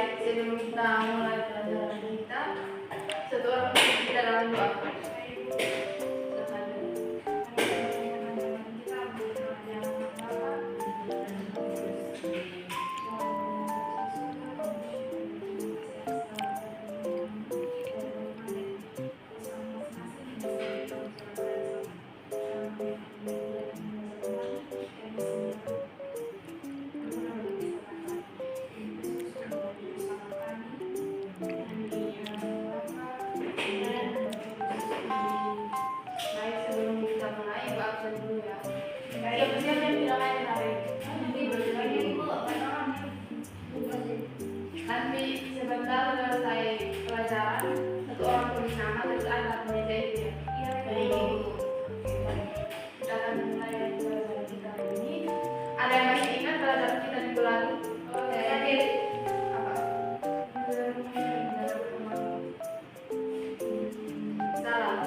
Baik, sebelum kita mulai pelajaran kita, satu orang kita dalam doa. Baik, sebelum kita mulai, Ibu absen dulu ya. Siapa-siapa yang tidak lain hari nanti sebentar selesai pelajaran, satu orang tulis nama terus angkat meja itu ya. Baik, Ibu. Kita akan mulai pelajaran kita hari ini. Ada yang masih ingat pelajaran kita minggu lalu? Apa? Salah.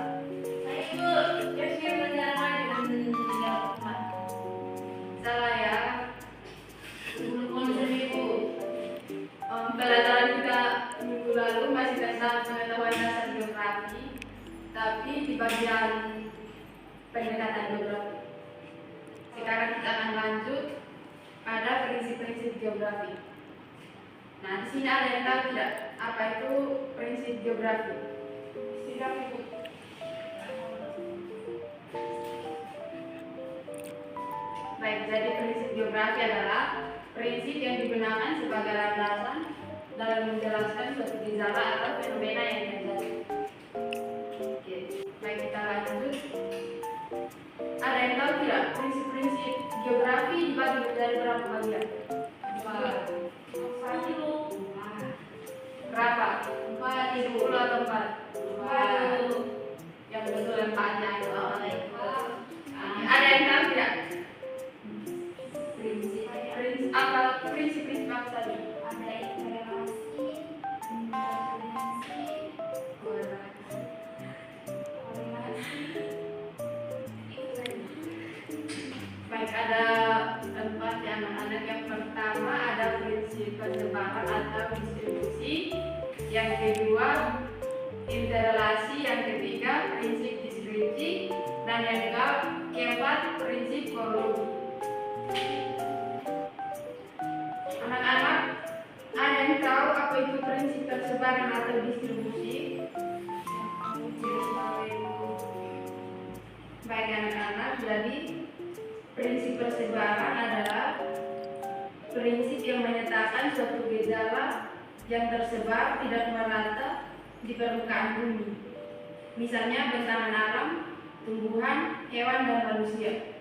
Salah ya. Pelajaran kita minggu lalu masih tentang pengetahuan dasar geografi, tapi di bagian pendekatan geografi. Sekarang kita akan lanjut pada prinsip-prinsip geografi. Nah, di sini ada yang tahu tidak apa itu prinsip geografi? Silakan Ibu. Baik, jadi prinsip geografi adalah prinsip yang digunakan sebagai landasan dalam menjelaskan suatu gejala atau fenomena yang terjadi. Oke, baik kita lanjut. Ada yang tahu tidak prinsip-prinsip geografi dibagi menjadi berapa bagian? Berapa? 10 atau 4? Yang betul empatnya itu. Ada yang tahu tidak? Prinsip-prinsip apa tadi? Ada interrelasi, Baik, ada 4 ya anak-anak. Yang pertama ada prinsip persebaran atau distribusi, yang kedua interrelasi, yang ketiga prinsip deskripsi, dan yang keempat prinsip korologi. Anak-anak, ada yang tahu apa itu prinsip persebaran atau distribusi? Baik anak-anak, jadi prinsip persebaran adalah prinsip yang menyatakan suatu gejala yang tersebar tidak merata di permukaan bumi. Misalnya bentangan alam, tumbuhan, hewan, dan manusia.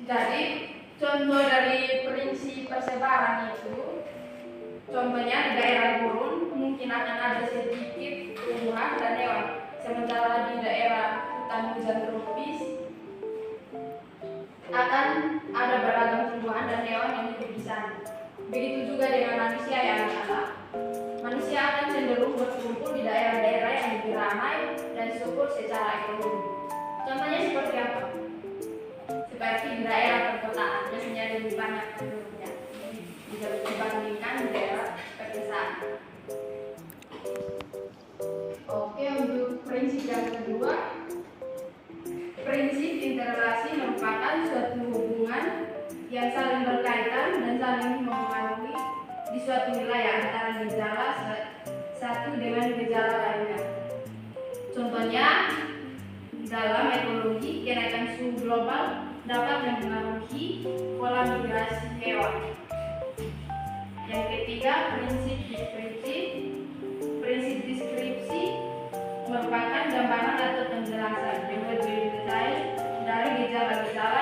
Jadi contoh dari prinsip persebaran itu, contohnya di daerah gurun mungkin akan ada sedikit tumbuhan dan hewan, sementara di daerah hutan hujan tropis akan ada beragam tumbuhan dan hewan yang hidup di sana. Begitu juga dengan manusia ya anak-anak. Manusia akan cenderung berkumpul di daerah-daerah yang lebih ramai dan subur secara ekonomi. Contohnya seperti apa? Seperti di daerah perkotaan, biasanya lebih banyak penduduknya dibandingkan di daerah pedesaan. Oke, untuk prinsip yang kedua, prinsip interrelasi merupakan suatu hubungan yang saling berkaitan dan saling mempengaruhi di suatu wilayah antara gejala satu dengan gejala lainnya. Contohnya, dalam ekologi, kenaikan suhu global dapat mempengaruhi pola migrasi hewan. Yang ketiga, prinsip deskripsi. Prinsip deskripsi merupakan gambaran atau penjelasan yang lebih detail dari gejala-gejala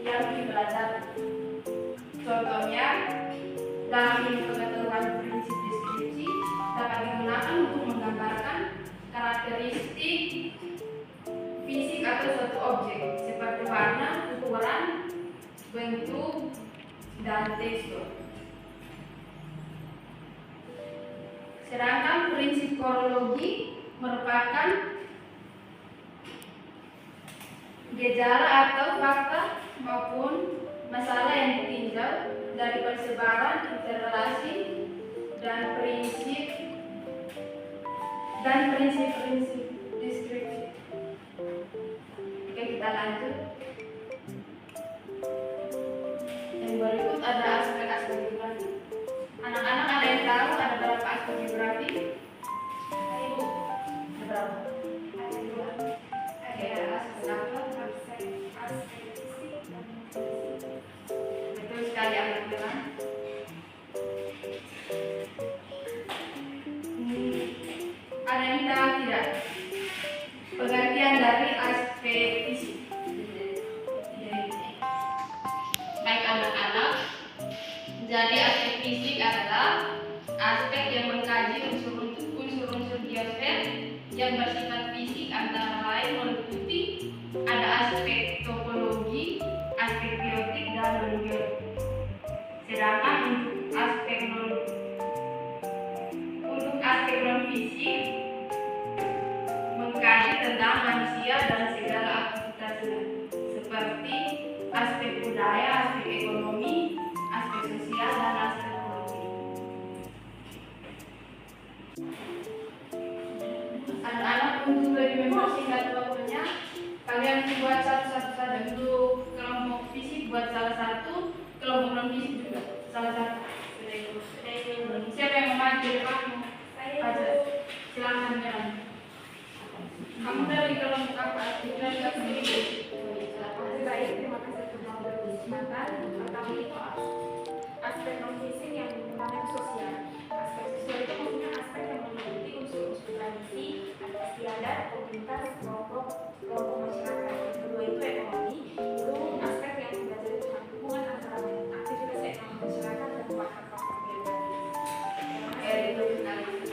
yang dipelajari. Contohnya, dalam ilmu pengetahuan prinsip deskripsi dapat digunakan untuk menggambarkan karakteristik fisik atau suatu objek seperti warna, ukuran, bentuk, dan tekstur. Sedangkan prinsip korologi merupakan gejala atau fakta maupun masalah yang ditinjau dari persebaran, interrelasi, dan prinsip-prinsip deskripsi. Oke, kita lanjut. Yang berikut ada aspek-aspek geografi. Anak-anak ada yang tahu ada berapa aspek geografi? Ibu, ada berapa? Ada dua. Oke, ada aspek apa? Aspek fisik dan fisik. Betul sekali anak bilang. Ada yang tahu tidak? Pengertian dari aspek fisik. Baik anak-anak, jadi aspek fisik adalah aspek yang mengkaji unsur-unsur biosfer yang bersifat fisik, antara lain meliputi ada aspek topologi, aspek biotik dan non-biotik. Sedangkan untuk aspek non-fisik mengkaji tentang manusia dan segala aktivitasnya, seperti aspek budaya, aspek ekonomi, aspek sosial, dan aspek politik. Anak-anak, untuk lebih mempersingkat waktunya, kalian buat satu-satu saja. Untuk kelompok fisik buat salah satu, kelompok non fisik juga salah satu. Siapa yang maju di depanmu? Aja. Silakan jalan. Kamu dari kelompok apa? Dari Baik, terima kasih sudah berkesempatan. Pertama itu aspek non fisik yang menggunakan sosial. Aspek sosial itu maksudnya aspek yang meliputi unsur-unsur tradisi, istiadat, komunitas, kelompok masyarakat. Yang kedua itu ekonomi, itu aspek yang mempelajari tentang hubungan antara aktivitas ekonomi masyarakat dan faktor-faktor geografis.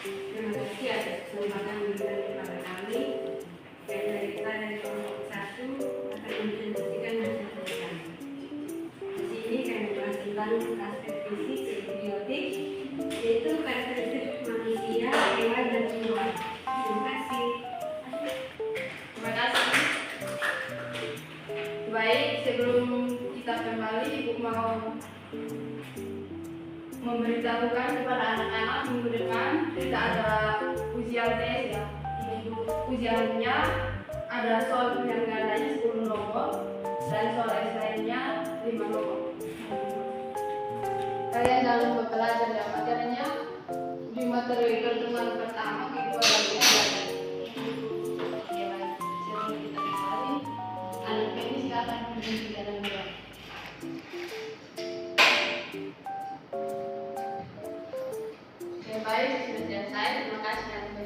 Terima kasih atas kesempatan diberikan kepada kami. Dan dari kita dari kelompok 1 akan mempresentasikan hasil kami. Di sini kami bahas tentang aspek fisik yaitu biotik, yaitu karakteristik manusia, hewan dan tumbuhan. Terima kasih. Terima kasih. Baik, sebelum kita kembali, Ibu mau memberitahukan kepada anak-anak minggu depan kita ada ujian tes ya. Ujiannya ada soal pilihan gandanya 10 nomor dan soal lainnya 5 nomor. Kalian jangan lupa belajar ya materinya di materi pertemuan pertama kedua dan ketiga. Oke, baik. Sebelum kita kembali, anak ini silakan menunjuk dalam dua. Oke, baik, sudah selesai. Terima kasih atas